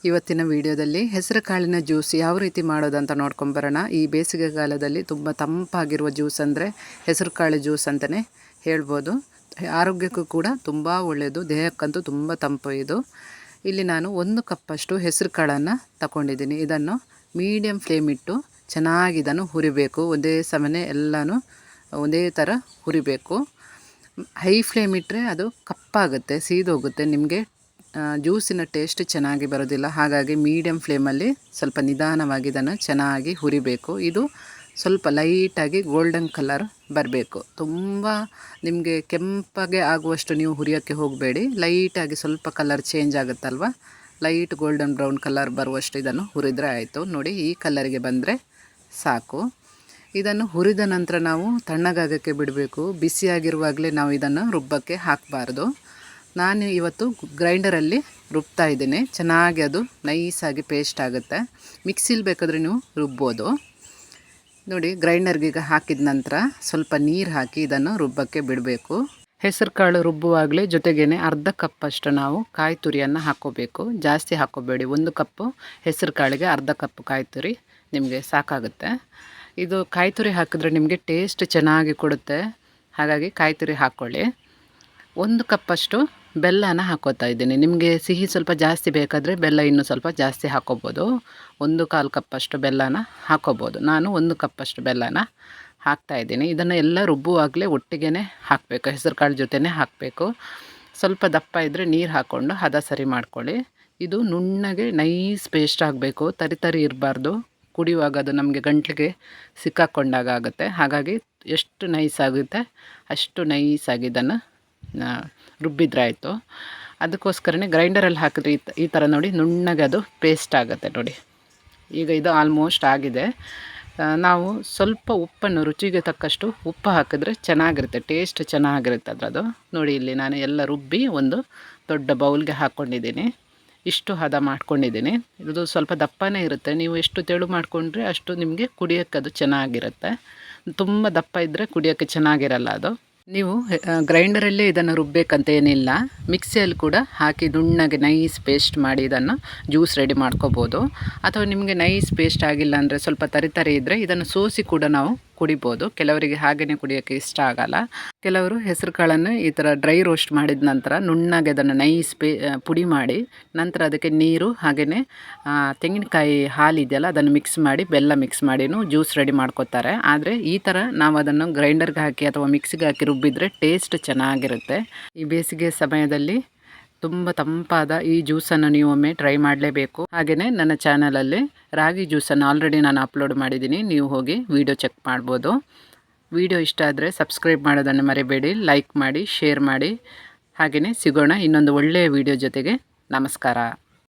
ಇವತ್ತಿನ ವಿಡಿಯೋದಲ್ಲಿ ಹೆಸರು ಕಾಳಿನ ಜ್ಯೂಸ್ ಯಾವ ರೀತಿ ಮಾಡೋದಂತ ನೋಡ್ಕೊಂಬರೋಣ. ಈ ಬೇಸಿಗೆಗಾಲದಲ್ಲಿ ತುಂಬ ತಂಪಾಗಿರುವ ಜ್ಯೂಸ್ ಅಂದರೆ ಹೆಸರು ಕಾಳು ಜ್ಯೂಸ್ ಅಂತಲೇ ಹೇಳ್ಬೋದು. ಆರೋಗ್ಯಕ್ಕೂ ಕೂಡ ತುಂಬ ಒಳ್ಳೆಯದು, ದೇಹಕ್ಕಂತೂ ತುಂಬ ತಂಪು ಇದು. ಇಲ್ಲಿ ನಾನು 1 ಕಪ್ಪಷ್ಟು ಹೆಸರು ಕಾಳನ್ನು ತಗೊಂಡಿದ್ದೀನಿ. ಇದನ್ನು ಮೀಡಿಯಮ್ ಫ್ಲೇಮ್ ಇಟ್ಟು ಚೆನ್ನಾಗಿ ಇದನ್ನು ಹುರಿಬೇಕು. ಒಂದೇ ಸಮನೆ ಎಲ್ಲನೂ ಒಂದೇ ಥರ ಹುರಿಬೇಕು. ಹೈ ಫ್ಲೇಮ್ ಇಟ್ಟರೆ ಅದು ಕಪ್ಪಾಗುತ್ತೆ, ಸೀದೋಗುತ್ತೆ, ನಿಮಗೆ ಜ್ಯೂಸಿನ ಟೇಸ್ಟ್ ಚೆನ್ನಾಗಿ ಬರೋದಿಲ್ಲ. ಹಾಗಾಗಿ ಮೀಡಿಯಮ್ ಫ್ಲೇಮಲ್ಲಿ ಸ್ವಲ್ಪ ನಿಧಾನವಾಗಿ ಇದನ್ನು ಚೆನ್ನಾಗಿ ಹುರಿಬೇಕು. ಇದು ಸ್ವಲ್ಪ ಲೈಟಾಗಿ ಗೋಲ್ಡನ್ ಕಲರ್ ಬರಬೇಕು. ತುಂಬ ನಿಮಗೆ ಕೆಂಪಗೆ ಆಗುವಷ್ಟು ನೀವು ಹುರಿಯೋಕ್ಕೆ ಹೋಗಬೇಡಿ. ಲೈಟಾಗಿ ಸ್ವಲ್ಪ ಕಲರ್ ಚೇಂಜ್ ಆಗುತ್ತಲ್ವ, ಲೈಟ್ ಗೋಲ್ಡನ್ ಬ್ರೌನ್ ಕಲರ್ ಬರುವಷ್ಟು ಇದನ್ನು ಹುರಿದ್ರೆ ಆಯಿತು. ನೋಡಿ, ಈ ಕಲರಿಗೆ ಬಂದರೆ ಸಾಕು. ಇದನ್ನು ಹುರಿದ ನಂತರ ನಾವು ತಣ್ಣಗಾಗಕ್ಕೆ ಬಿಡಬೇಕು. ಬಿಸಿಯಾಗಿರುವಾಗಲೇ ನಾವು ಇದನ್ನು ರುಬ್ಬಕ್ಕೆ ಹಾಕಬಾರ್ದು. ನಾನು ಇವತ್ತು ಗ್ರೈಂಡರಲ್ಲಿ ರುಬ್ತಾ ಇದ್ದೀನಿ. ಚೆನ್ನಾಗಿ ಅದು ನೈಸಾಗಿ ಪೇಸ್ಟ್ ಆಗುತ್ತೆ. ಮಿಕ್ಸಿಲಿ ಬೇಕಾದರೆ ನೀವು ರುಬ್ಬೋದು. ನೋಡಿ, ಗ್ರೈಂಡರ್ಗೀಗ ಹಾಕಿದ ನಂತರ ಸ್ವಲ್ಪ ನೀರು ಹಾಕಿ ಇದನ್ನು ರುಬ್ಬಕ್ಕೆ ಬಿಡಬೇಕು. ಹೆಸರು ಕಾಳು ರುಬ್ಬುವಾಗಲೇ ಜೊತೆಗೇ ಅರ್ಧ ಕಪ್ಪಷ್ಟು ನಾವು ಕಾಯಿ ತುರಿಯನ್ನು ಹಾಕ್ಕೋಬೇಕು. ಜಾಸ್ತಿ ಹಾಕ್ಕೋಬೇಡಿ. 1 ಕಪ್ಪು ಹೆಸರು ಕಾಳಿಗೆ ಅರ್ಧ ಕಪ್ ಕಾಯಿ ತುರಿ ನಿಮಗೆ ಸಾಕಾಗುತ್ತೆ. ಇದು ಕಾಯಿ ತುರಿ ಹಾಕಿದ್ರೆ ನಿಮಗೆ ಟೇಸ್ಟ್ ಚೆನ್ನಾಗಿ ಕೊಡುತ್ತೆ. ಹಾಗಾಗಿ ಕಾಯಿ ತುರಿ ಹಾಕ್ಕೊಳ್ಳಿ. 1 ಕಪ್ಪಷ್ಟು ಬೆಲ್ಲನ ಹಾಕ್ಕೋತಾ ಇದ್ದೀನಿ. ನಿಮಗೆ ಸಿಹಿ ಸ್ವಲ್ಪ ಜಾಸ್ತಿ ಬೇಕಾದರೆ ಬೆಲ್ಲ ಇನ್ನೂ ಸ್ವಲ್ಪ ಜಾಸ್ತಿ ಹಾಕ್ಕೋಬೋದು. 1/4 ಕಪ್ಪಷ್ಟು ಬೆಲ್ಲನ ಹಾಕ್ಕೋಬೋದು. ನಾನು 1 ಕಪ್ಪಷ್ಟು ಬೆಲ್ಲನ ಹಾಕ್ತಾಯಿದ್ದೀನಿ. ಇದನ್ನು ಎಲ್ಲ ರುಬ್ಬುವಾಗಲೇ ಒಟ್ಟಿಗೆ ಹಾಕಬೇಕು. ಹೆಸರು ಕಾಳು ಜೊತೆನೇ ಹಾಕಬೇಕು. ಸ್ವಲ್ಪ ದಪ್ಪ ಇದ್ದರೆ ನೀರು ಹಾಕ್ಕೊಂಡು ಹದ ಸರಿ ಮಾಡ್ಕೊಳ್ಳಿ. ಇದು ನುಣ್ಣಗೆ ನೈಸ್ ಪೇಸ್ಟ್ ಆಗಬೇಕು. ತರಿ ಇರಬಾರ್ದು. ಕುಡಿಯುವಾಗ ಅದು ನಮಗೆ ಗಂಟ್ಲಿಗೆ ಸಿಕ್ಕಾಕೊಂಡಾಗ ಆಗುತ್ತೆ. ಹಾಗಾಗಿ ಎಷ್ಟು ನೈಸ್ ಆಗುತ್ತೆ ಅಷ್ಟು ನೈಸಾಗಿ ಇದನ್ನು ರುಬ್ಬಿದ್ರೆ ಆಯಿತು. ಅದಕ್ಕೋಸ್ಕರನೇ ಗ್ರೈಂಡರಲ್ಲಿ ಹಾಕಿದ್ರೆ ಈ ಥರ ನೋಡಿ ನುಣ್ಣಗೆ ಅದು ಪೇಸ್ಟ್ ಆಗುತ್ತೆ. ನೋಡಿ, ಈಗ ಇದು ಆಲ್ಮೋಸ್ಟ್ ಆಗಿದೆ. ನಾವು ಸ್ವಲ್ಪ ಉಪ್ಪನ್ನು ರುಚಿಗೆ ತಕ್ಕಷ್ಟು ಉಪ್ಪು ಹಾಕಿದ್ರೆ ಚೆನ್ನಾಗಿರುತ್ತೆ, ಟೇಸ್ಟ್ ಚೆನ್ನಾಗಿರುತ್ತೆ ಅದರದ್ದು. ನೋಡಿ, ಇಲ್ಲಿ ನಾನು ಎಲ್ಲ ರುಬ್ಬಿ ಒಂದು ದೊಡ್ಡ ಬೌಲ್ಗೆ ಹಾಕ್ಕೊಂಡಿದ್ದೀನಿ. ಇಷ್ಟು ಹದ ಮಾಡ್ಕೊಂಡಿದ್ದೀನಿ. ಇದು ಸ್ವಲ್ಪ ದಪ್ಪನೇ ಇರುತ್ತೆ. ನೀವು ಎಷ್ಟು ತೆಳು ಮಾಡಿಕೊಂಡ್ರೆ ಅಷ್ಟು ನಿಮಗೆ ಕುಡಿಯೋಕ್ಕೆ ಅದು ಚೆನ್ನಾಗಿರುತ್ತೆ. ತುಂಬ ದಪ್ಪ ಇದ್ದರೆ ಕುಡಿಯೋಕ್ಕೆ ಚೆನ್ನಾಗಿರಲ್ಲ ಅದು. ನೀವು ಗ್ರೈಂಡರಲ್ಲೇ ಇದನ್ನು ರುಬ್ಬೇಕಂತ ಏನಿಲ್ಲ. ಮಿಕ್ಸಿಯಲ್ಲಿ ಕೂಡ ಹಾಕಿ ನುಣ್ಣಗೆ ನೈಸ್ ಪೇಸ್ಟ್ ಮಾಡಿ ಇದನ್ನು ಜ್ಯೂಸ್ ರೆಡಿ ಮಾಡ್ಕೋಬೋದು. ಅಥವಾ ನಿಮಗೆ ನೈಸ್ ಪೇಸ್ಟ್ ಆಗಿಲ್ಲ ಅಂದರೆ ಸ್ವಲ್ಪ ತರಿ ಇದ್ದರೆ ಇದನ್ನು ಸೋಸಿ ಕೂಡ ನಾವು ಕುಡಿಬೋದು. ಕೆಲವರಿಗೆ ಹಾಗೆಯೇ ಕುಡಿಯೋಕ್ಕೆ ಇಷ್ಟ ಆಗಲ್ಲ. ಕೆಲವರು ಹೆಸರು ಕಾಳನ್ನು ಈ ಥರ ಡ್ರೈ ರೋಸ್ಟ್ ಮಾಡಿದ ನಂತರ ನುಣ್ಣಗೆ ಅದನ್ನು ನೈಸ್ ಪುಡಿ ಮಾಡಿ ನಂತರ ಅದಕ್ಕೆ ನೀರು ಹಾಗೆಯೇ ತೆಂಗಿನಕಾಯಿ ಹಾಲು ಇದೆಯಲ್ಲ ಅದನ್ನು ಮಿಕ್ಸ್ ಮಾಡಿ ಬೆಲ್ಲ ಮಿಕ್ಸ್ ಮಾಡಿನೂ ಜ್ಯೂಸ್ ರೆಡಿ ಮಾಡ್ಕೋತಾರೆ. ಆದರೆ ಈ ಥರ ನಾವು ಅದನ್ನು ಗ್ರೈಂಡರ್ಗೆ ಹಾಕಿ ಅಥವಾ ಮಿಕ್ಸಿಗೆ ಹಾಕಿ ರುಬ್ಬಿದರೆ ಟೇಸ್ಟ್ ಚೆನ್ನಾಗಿರುತ್ತೆ. ಈ ಬೇಸಿಗೆ ಸಮಯದಲ್ಲಿ ತುಂಬ ತಂಪಾದ ಈ ಜ್ಯೂಸನ್ನು ನೀವು ಒಮ್ಮೆ ಟ್ರೈ ಮಾಡಲೇಬೇಕು. ಹಾಗೆಯೇ ನನ್ನ ಚಾನಲಲ್ಲಿ ರಾಗಿ ಜ್ಯೂಸನ್ನು ಆಲ್ರೆಡಿ ನಾನು ಅಪ್ಲೋಡ್ ಮಾಡಿದ್ದೀನಿ. ನೀವು ಹೋಗಿ ವಿಡಿಯೋ ಚೆಕ್ ಮಾಡ್ಬೋದು. ವಿಡಿಯೋ ಇಷ್ಟ ಆದರೆ ಸಬ್ಸ್ಕ್ರೈಬ್ ಮಾಡೋದನ್ನು ಮರಿಬೇಡಿ. ಲೈಕ್ ಮಾಡಿ, ಶೇರ್ ಮಾಡಿ. ಹಾಗೆಯೇ ಸಿಗೋಣ ಇನ್ನೊಂದು ಒಳ್ಳೆಯ ವಿಡಿಯೋ ಜೊತೆಗೆ. ನಮಸ್ಕಾರ.